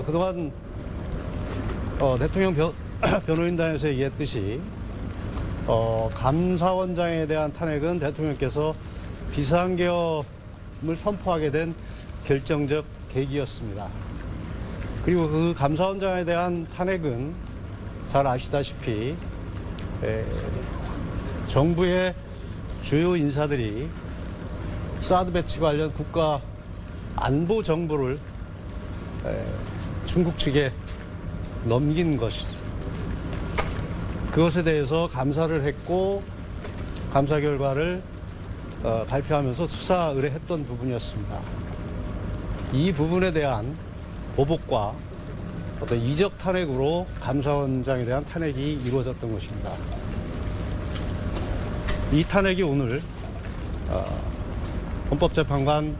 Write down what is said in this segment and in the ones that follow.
그동안 대통령 변호인단에서 얘기했듯이 감사원장에 대한 탄핵은 대통령께서 비상계엄을 선포하게 된 결정적 계기였습니다. 그리고 그 감사원장에 대한 탄핵은 잘 아시다시피 정부의 주요 인사들이 사드 배치 관련 국가 안보 정보를 중국 측에 넘긴 것이죠. 그것에 대해서 감사를 했고 감사 결과를 발표하면서 수사 의뢰했던 부분이었습니다. 이 부분에 대한 보복과 어떤 이적 탄핵으로 감사원장에 대한 탄핵이 이루어졌던 것입니다. 이 탄핵이 오늘 헌법재판관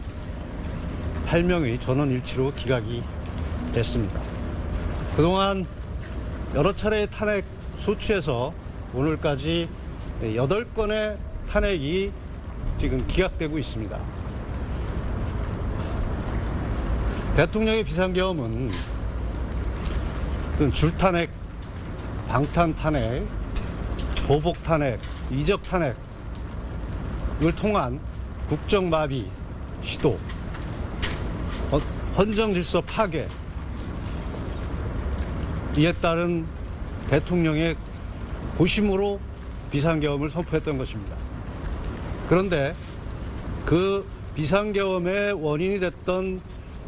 8명의 전원일치로 기각이 됐습니다. 그동안 여러 차례의 탄핵 소추에서 오늘까지 8건의 탄핵이 지금 기각되고 있습니다. 대통령의 비상계엄은 줄탄핵, 방탄탄핵, 보복탄핵, 이적탄핵을 통한 국정마비 시도, 헌정질서 파괴, 이에 따른 대통령의 고심으로 비상계엄을 선포했던 것입니다. 그런데 그 비상계엄의 원인이 됐던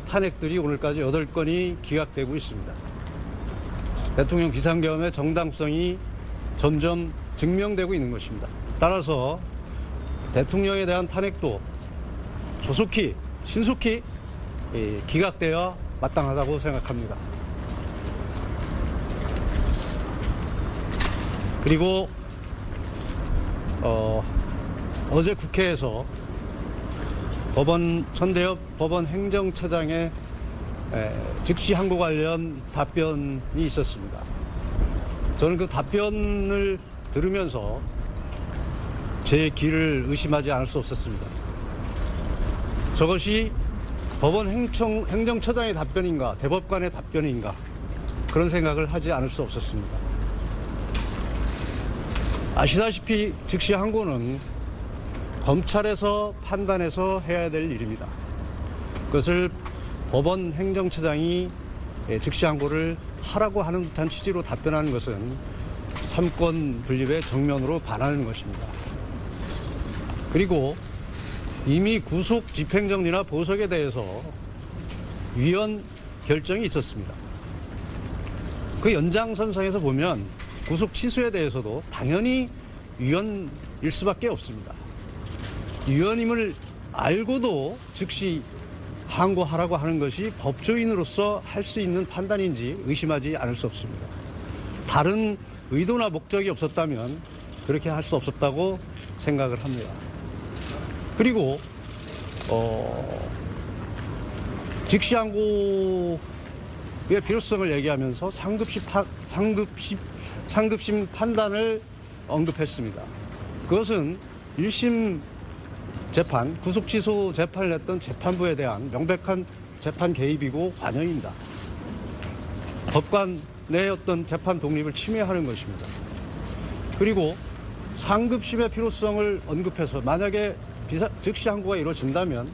탄핵들이 오늘까지 8건이 기각되고 있습니다. 대통령 비상계엄의 정당성이 점점 증명되고 있는 것입니다. 따라서 대통령에 대한 탄핵도 조속히, 신속히 기각되어 마땅하다고 생각합니다. 그리고 어제 국회에서 천대엽 법원 행정처장의 즉시 항고 관련 답변이 있었습니다. 저는 그 답변을 들으면서 제 귀를 의심하지 않을 수 없었습니다. 저것이 법원 행정처장의 답변인가, 대법관의 답변인가, 그런 생각을 하지 않을 수 없었습니다. 아시다시피 즉시 항고는 검찰에서 판단해서 해야 될 일입니다. 그것을 법원 행정처장이 즉시 항고를 하라고 하는 듯한 취지로 답변하는 것은 삼권 분립의 정면으로 반하는 것입니다. 그리고 이미 구속 집행정지나 보석에 대해서 위헌 결정이 있었습니다. 그 연장선상에서 보면 구속 취소에 대해서도 당연히 위헌일 수밖에 없습니다. 위헌임을 알고도 즉시 항고하라고 하는 것이 법조인으로서 할 수 있는 판단인지 의심하지 않을 수 없습니다. 다른 의도나 목적이 없었다면 그렇게 할 수 없었다고 생각을 합니다. 그리고 즉시 항고의 필요성을 얘기하면서 상급심 판단을 언급했습니다. 그것은 1심 재판, 구속 취소 재판을 했던 재판부에 대한 명백한 재판 개입이고 관여입니다. 법관의 어떤 재판 독립을 침해하는 것입니다. 그리고 상급심의 필요성을 언급해서 만약에 즉시 항고가 이루어진다면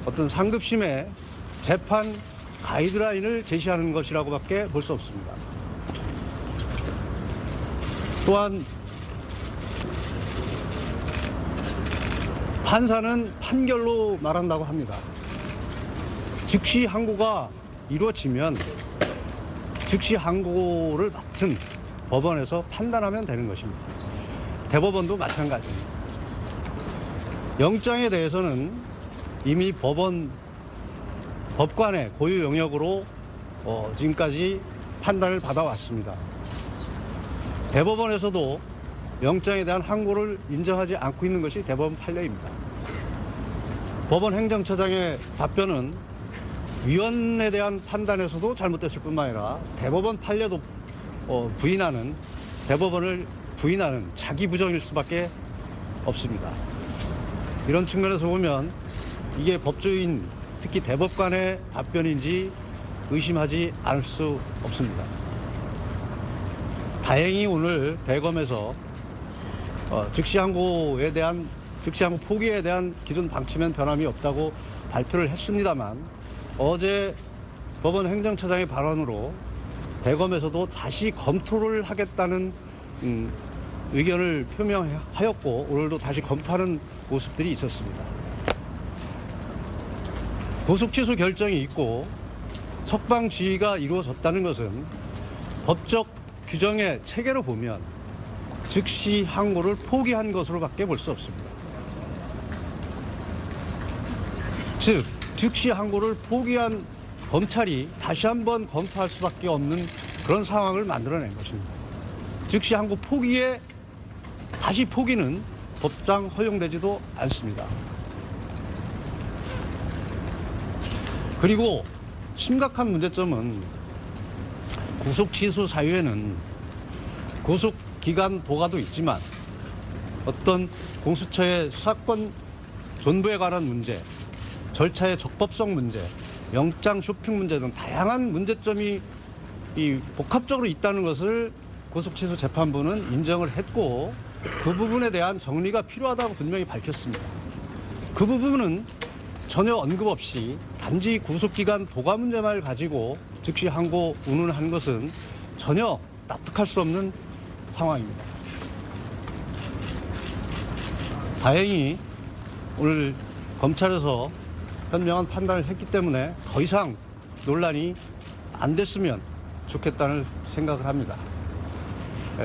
어떤 상급심의 재판 가이드라인을 제시하는 것이라고밖에 볼 수 없습니다. 또한 판사는 판결로 말한다고 합니다. 즉시 항고가 이루어지면 즉시 항고를 맡은 법원에서 판단하면 되는 것입니다. 대법원도 마찬가지입니다. 영장에 대해서는 이미 법관의 고유 영역으로 지금까지 판단을 받아왔습니다. 대법원에서도 영장에 대한 항고를 인정하지 않고 있는 것이 대법원 판례입니다. 법원 행정처장의 답변은 위헌에 대한 판단에서도 잘못됐을 뿐만 아니라 대법원 판례도 대법원을 부인하는 자기 부정일 수밖에 없습니다. 이런 측면에서 보면 이게 법조인, 특히 대법관의 답변인지 의심하지 않을 수 없습니다. 다행히 오늘 대검에서 즉시 항고 포기에 대한 기존 방침엔 변함이 없다고 발표를 했습니다만 어제 법원 행정처장의 발언으로 대검에서도 다시 검토를 하겠다는 의견을 표명하였고 오늘도 다시 검토하는 모습들이 있었습니다. 구속 취소 결정이 있고 석방 지휘가 이루어졌다는 것은 법적 규정의 체계로 보면 즉시 항고를 포기한 것으로밖에 볼 수 없습니다. 즉 즉시 항고를 포기한 검찰이 다시 한번 검토할 수밖에 없는 그런 상황을 만들어낸 것입니다. 즉시 항고 포기에 다시 포기는 법상 허용되지도 않습니다. 그리고 심각한 문제점은 구속 취소 사유에는 구속 기간 도가도 있지만 어떤 공수처의 수사권 존부에 관한 문제, 절차의 적법성 문제, 영장 쇼핑 문제 등 다양한 문제점이 복합적으로 있다는 것을 구속취소 재판부는 인정을 했고 그 부분에 대한 정리가 필요하다고 분명히 밝혔습니다. 그 부분은 전혀 언급 없이 단지 구속기간 도가 문제만 가지고 즉시 항고 운운한 것은 전혀 납득할 수 없는 상황입니다. 다행히 오늘 검찰에서 현명한 판단을 했기 때문에 더 이상 논란이 안 됐으면 좋겠다는 생각을 합니다.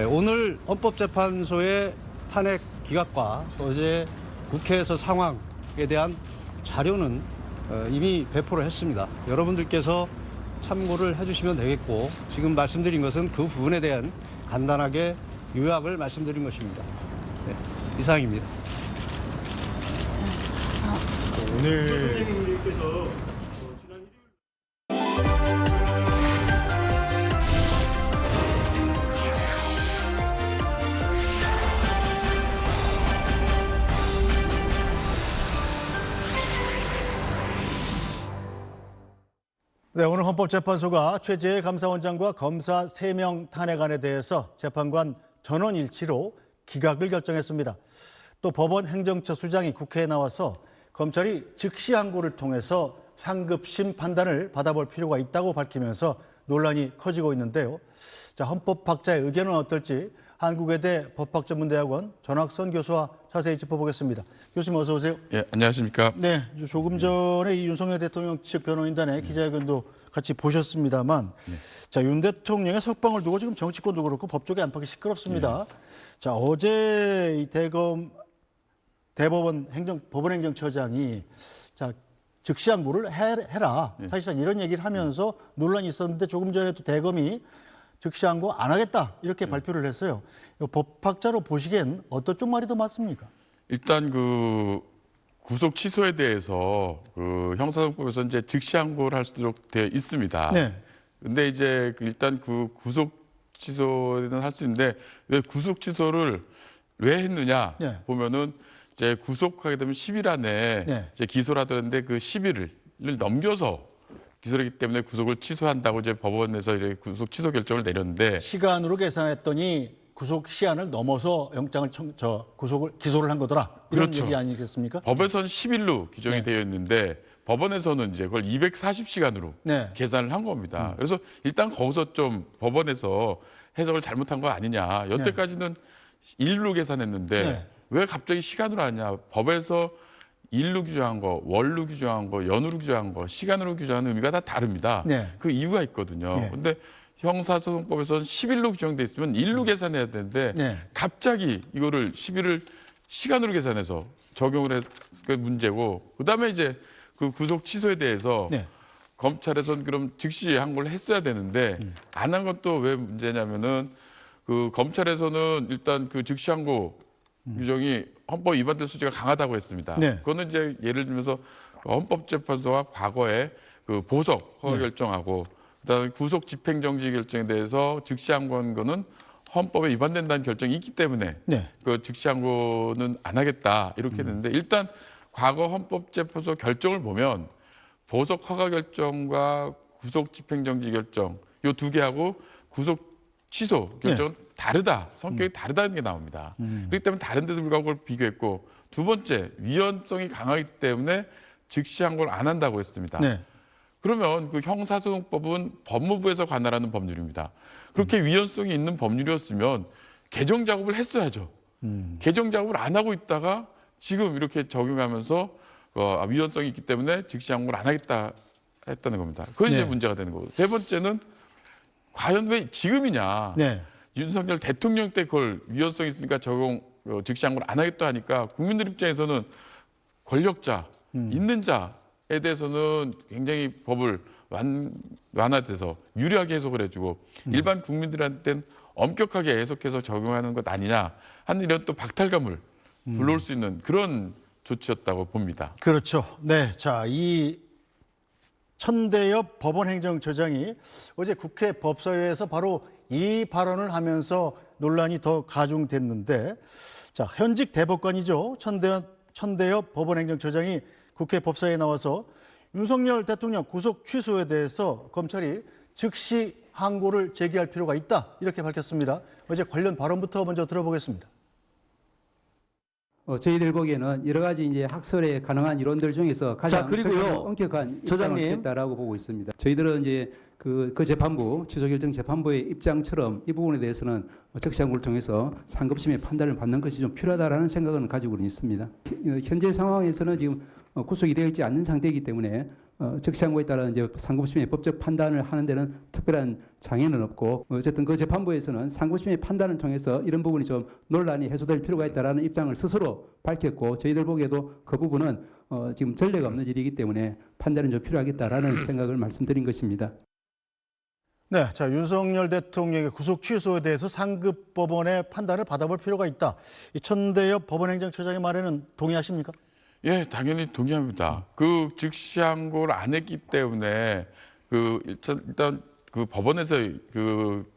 오늘 헌법재판소의 탄핵 기각과 어제 국회에서 상황에 대한 자료는 이미 배포를 했습니다. 여러분들께서 참고를 해주시면 되겠고 지금 말씀드린 것은 그 부분에 대한 간단하게 요약을 말씀드린 것입니다. 네, 이상입니다. 오늘 네, 오늘 헌법재판소가 최재해 감사원장과 검사 3명 탄핵안에 대해서 재판관 전원 일치로 기각을 결정했습니다. 또 법원 행정처 수장이 국회에 나와서 검찰이 즉시 항고를 통해서 상급심 판단을 받아볼 필요가 있다고 밝히면서 논란이 커지고 있는데요. 자, 헌법학자의 의견은 어떨지 한국외대 법학전문대학원 전학선 교수와 자세히 짚어보겠습니다. 교수님 어서 오세요. 예, 안녕하십니까. 네, 조금 전에 이 윤석열 대통령 측 변호인단의 기자회견도 같이 보셨습니다만, 자, 윤 대통령의 석방을 두고 지금 정치권도 그렇고 법조계 안팎이 시끄럽습니다. 자, 어제 이 대법원 법원행정처장이 자, 즉시 항고를 해라. 사실상 이런 얘기를 하면서 논란이 있었는데 조금 전에도 대검이 즉시 항고 안 하겠다 이렇게 발표를 했어요. 법학자로 보시기엔 어떤 쪽 말이 더 맞습니까? 일단 그 구속 취소에 대해서 그 형사소송법에서 이제 즉시 항고를 할 수 있도록 되어 있습니다. 네. 근데 이제 일단 그 구속 취소는 할 수 있는데 왜 구속 취소를 왜 했느냐 네. 보면은 이제 구속하게 되면 10일 안에 네. 이제 기소를 하더라는데 그 10일을 넘겨서 기소를 하기 때문에 구속을 취소한다고 이제 법원에서 이제 구속 취소 결정을 내렸는데 시간으로 계산했더니 구속 시한을 넘어서 영장을 기소를 한 거더라. 이런 그렇죠. 얘기 아니겠습니까? 법에서는 10일로 규정이 네. 되어 있는데 법원에서는 이제 그걸 240시간으로 네. 계산을 한 겁니다. 그래서 일단 거기서 좀 법원에서 해석을 잘못한 거 아니냐. 여태까지는 일로 계산했는데 네. 왜 갑자기 시간으로 하냐. 법에서 일로 규정한 거, 월로 규정한 거, 연으로 규정한 거, 시간으로 규정하는 의미가 다 다릅니다. 네. 그 이유가 있거든요. 네. 근데 형사소송법에서는 10일로 규정돼 있으면 일로 계산해야 되는데 네. 갑자기 이거를 10일을 시간으로 계산해서 적용을 한 게 문제고 그다음에 이제 그 구속 취소에 대해서 네. 검찰에서는 그럼 즉시 항고를 했어야 되는데 안 한 건 또 왜 문제냐면은 그 검찰에서는 일단 그 즉시 항고 규정이 헌법 위반될 소지가 강하다고 했습니다. 네. 그거는 이제 예를 들면서 헌법재판소가 과거에 그 보석 허가 결정하고 그다음에 구속 집행정지 결정에 대해서 즉시 항고한 거는 헌법에 위반된다는 결정이 있기 때문에 네. 그 즉시 항고는 안 하겠다 이렇게 됐는데 일단 과거 헌법재판소 결정을 보면 보석 허가 결정과 구속 집행정지 결정 요 두 개하고 구속 취소 결정은 다르다, 성격이 다르다는 게 나옵니다. 그렇기 때문에 다른 데도 불구하고 그걸 비교했고, 두 번째 위헌성이 강하기 때문에 즉시 항고를 안 한다고 했습니다. 네. 그러면 그 형사소송법은 법무부에서 관할하는 법률입니다. 그렇게 위헌성이 있는 법률이었으면 개정 작업을 했어야죠. 개정 작업을 안 하고 있다가 지금 이렇게 적용하면서 위헌성이 있기 때문에 즉시 항고를 안 하겠다 했다는 겁니다. 그것이 이제 네. 문제가 되는 거고. 세 번째는 과연 왜 지금이냐. 네. 윤석열 대통령 때 그걸 위헌성이 있으니까 즉시 항고를 안 하겠다 하니까 국민들 입장에서는 권력자, 있는 자에 대해서는 굉장히 법을 완화돼서 유리하게 해석을 해주고 일반 국민들한테는 엄격하게 해석해서 적용하는 것 아니냐 하는 이런 또 박탈감을 불러올 수 있는 그런 조치였다고 봅니다. 그렇죠. 네. 자, 이 천대엽 법원행정처장이 어제 국회 법사위에서 바로 이 발언을 하면서 논란이 더 가중됐는데, 자, 현직 대법관이죠. 천대엽 법원행정처장이 국회 법사위에 나와서 윤석열 대통령 구속 취소에 대해서 검찰이 즉시 항고를 제기할 필요가 있다, 이렇게 밝혔습니다. 어제 관련 발언부터 먼저 들어보겠습니다. 저희들 보기에는 여러 가지 이제 학설에 가능한 이론들 중에서 가장 그리고요, 엄격한 입장을 처장님. 취했다라고 보고 있습니다. 저희들은 이제 그 재판부, 취소결정 재판부의 입장처럼 이 부분에 대해서는 즉시 항고를 통해서 상급심의 판단을 받는 것이 좀 필요하다라는 생각은 가지고는 있습니다. 현재 상황에서는 지금 구속이 되어 있지 않는 상태이기 때문에 즉시 항고에 따라 이제 상급심의 법적 판단을 하는 데는 특별한 장애는 없고, 어쨌든 그 재판부에서는 상급심의 판단을 통해서 이런 부분이 좀 논란이 해소될 필요가 있다라는 입장을 스스로 밝혔고, 저희들 보기에도 그 부분은 지금 전례가 없는 일이기 때문에 판단은 좀 필요하겠다라는 생각을 말씀드린 것입니다. 네, 자, 윤석열 대통령의 구속 취소에 대해서 상급 법원의 판단을 받아볼 필요가 있다. 이 천대엽 법원행정처장의 말에는 동의하십니까? 예, 당연히 동의합니다. 그 즉시 항고를 안 했기 때문에 일단 그 법원에서 그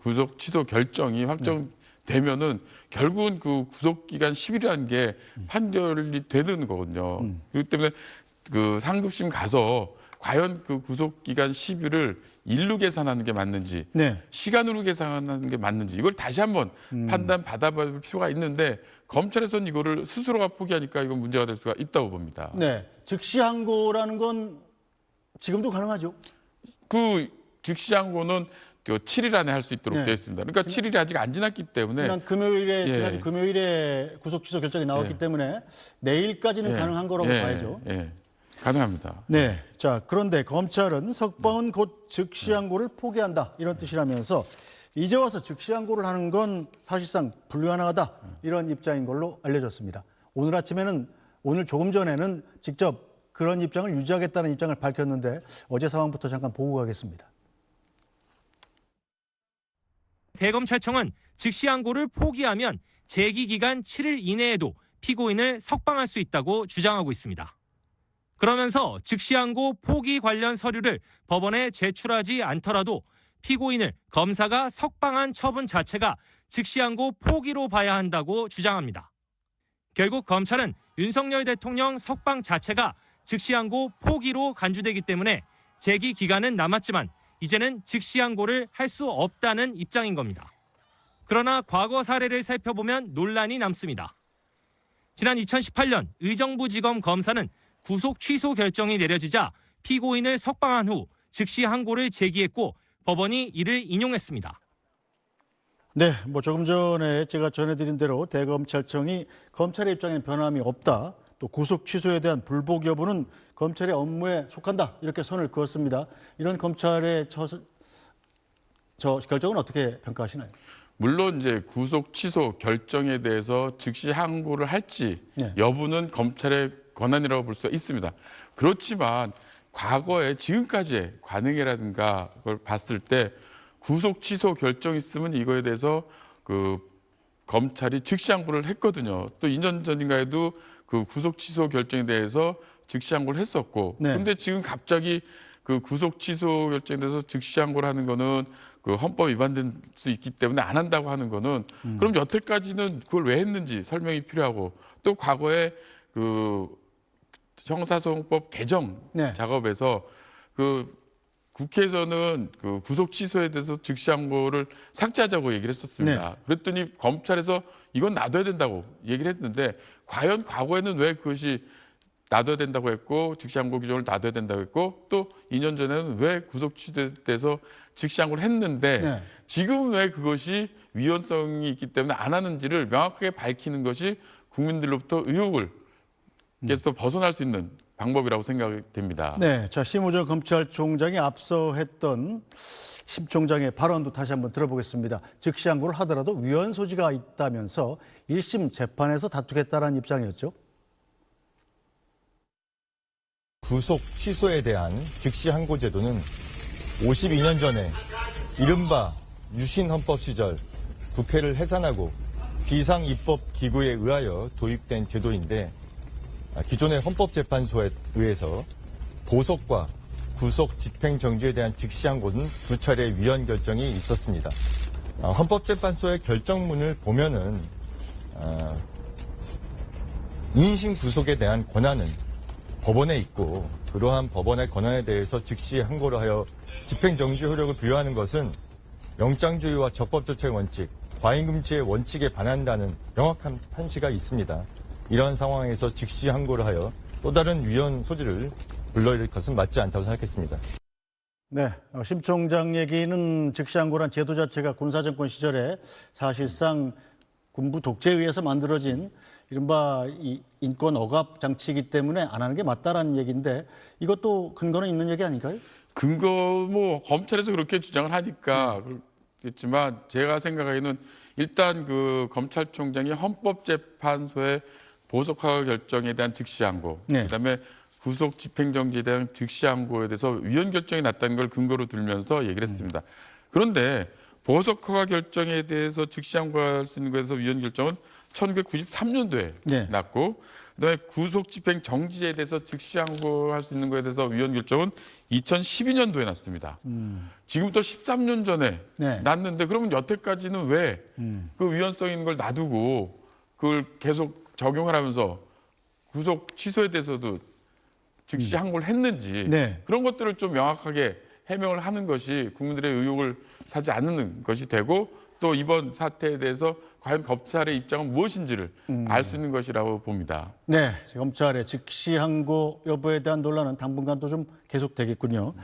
구속 취소 결정이 확정되면은 결국은 그 구속 기간 10일이라는 게 판결이 되는 거거든요. 그렇기 때문에 그 상급심 가서 과연 그 구속 기간 10일을 일로 계산하는 게 맞는지, 네. 시간으로 계산하는 게 맞는지, 이걸 다시 한번 판단 받아볼 필요가 있는데, 검찰에서는 이거를 스스로가 포기하니까 이건 문제가 될 수가 있다고 봅니다. 네. 즉시 항고라는 건 지금도 가능하죠? 그 즉시 항고는 7일 안에 할 수 있도록 네. 되어 있습니다. 그러니까 7일이 아직 안 지났기 때문에 지난 금요일에 예. 지난주 금요일에 구속 취소 결정이 나왔기 예. 때문에 내일까지는 예. 가능한 거라고 예. 봐야죠. 예. 가능합니다. 네. 자, 그런데 검찰은 석방은 곧 즉시 항고를 포기한다, 이런 뜻이라면서 이제 와서 즉시 항고를 하는 건 사실상 불가능하다, 이런 입장인 걸로 알려졌습니다. 오늘 조금 전에는 직접 그런 입장을 유지하겠다는 입장을 밝혔는데, 어제 상황부터 잠깐 보고 가겠습니다. 대검찰청은 즉시 항고를 포기하면 제기 기간 7일 이내에도 피고인을 석방할 수 있다고 주장하고 있습니다. 그러면서 즉시 항고 포기 관련 서류를 법원에 제출하지 않더라도 피고인을 검사가 석방한 처분 자체가 즉시 항고 포기로 봐야 한다고 주장합니다. 결국 검찰은 윤석열 대통령 석방 자체가 즉시 항고 포기로 간주되기 때문에 제기 기간은 남았지만 이제는 즉시 항고를 할 수 없다는 입장인 겁니다. 그러나 과거 사례를 살펴보면 논란이 남습니다. 지난 2018년 의정부지검 검사는 구속 취소 결정이 내려지자 피고인을 석방한 후 즉시 항고를 제기했고, 법원이 이를 인용했습니다. 네, 조금 전에 제가 전해드린 대로 대검찰청이 검찰의 입장에는 변함이 없다, 또 구속 취소에 대한 불복 여부는 검찰의 업무에 속한다, 이렇게 선을 그었습니다. 이런 검찰의 결정은 어떻게 평가하시나요? 물론 이제 구속 취소 결정에 대해서 즉시 항고를 할지 네. 여부는 검찰의 권한이라고 볼 수가 있습니다. 그렇지만 과거에 지금까지의 관행이라든가 그걸 봤을 때 구속 취소 결정이 있으면 이거에 대해서 그 검찰이 즉시 항고를 했거든요. 또 2년 전인가에도 그 구속 취소 결정에 대해서 즉시 항고를 했었고, 네. 근데 지금 갑자기 그 구속 취소 결정에 대해서 즉시 항고를 하는 거는 그 헌법 위반될 수 있기 때문에 안 한다고 하는 거는 그럼 여태까지는 그걸 왜 했는지 설명이 필요하고, 또 과거에 그 형사소송법 개정 네. 작업에서 그 국회에서는 그 구속 취소에 대해서 즉시 항고를 삭제하자고 얘기를 했었습니다. 네. 그랬더니 검찰에서 이건 놔둬야 된다고 얘기를 했는데 과연 과거에는 왜 그것이 놔둬야 된다고 했고 즉시 항고 규정을 놔둬야 된다고 했고 또 2년 전에는 왜 구속 취소돼서 즉시 항고를 했는데 네. 지금 왜 그것이 위헌성이 있기 때문에 안 하는지를 명확하게 밝히는 것이 국민들로부터 의혹을 계속 벗어날 수 있는 방법이라고 생각이 됩니다. 네, 자 심우정 검찰총장이 앞서 했던 심 총장의 발언도 다시 한번 들어보겠습니다. 즉시 항고를 하더라도 위헌 소지가 있다면서 1심 재판에서 다투겠다는 입장이었죠. 구속 취소에 대한 즉시 항고 제도는 52년 전에 이른바 유신 헌법 시절 국회를 해산하고 비상 입법 기구에 의하여 도입된 제도인데 기존의 헌법재판소에 의해서 보석과 구속 집행 정지에 대한 즉시 항고는 2차례 위헌 결정이 있었습니다. 헌법재판소의 결정문을 보면은 인신 구속에 대한 권한은 법원에 있고 그러한 법원의 권한에 대해서 즉시 항고를 하여 집행 정지 효력을 부여하는 것은 영장주의와 적법조치의 원칙, 과잉금지의 원칙에 반한다는 명확한 판시가 있습니다. 이러한 상황에서 즉시 항고를 하여 또 다른 위헌 소지를 불러일으킬 것은 맞지 않다고 생각했습니다. 네, 심 총장 얘기는 즉시 항고란 제도 자체가 군사정권 시절에 사실상 군부 독재에 의해서 만들어진 이른바 이 인권 억압 장치이기 때문에 안 하는 게 맞다라는 얘기인데 이것도 근거는 있는 얘기 아닐까요? 근거 뭐 검찰에서 그렇게 주장을 하니까 그렇겠지만 제가 생각하기에는 일단 그 검찰총장이 헌법재판소의 보석허가 결정에 대한 즉시 항고, 네. 그다음에 구속 집행정지에 대한 즉시 항고에 대해서 위헌 결정이 났다는 걸 근거로 들면서 얘기를 했습니다. 그런데 보석허가 결정에 대해서 즉시 항고할 수 있는 것에 대해서 위헌 결정은 1993년도에 네. 났고, 그다음에 구속 집행 정지에 대해서 즉시 항고할 수 있는 것에 대해서 위헌 결정은 2012년도에 났습니다. 지금 또 13년 전에 네. 났는데 그러면 여태까지는 왜 그 위헌성 있는 걸 놔두고 그걸 계속 적용을 하면서 구속 취소에 대해서도 즉시 항고를 했는지 네. 그런 것들을 좀 명확하게 해명을 하는 것이 국민들의 의혹을 사지 않는 것이 되고 또 이번 사태에 대해서 과연 검찰의 입장은 무엇인지를 알 수 있는 것이라고 봅니다. 네, 검찰의 즉시 항고 여부에 대한 논란은 당분간 또 좀 계속되겠군요.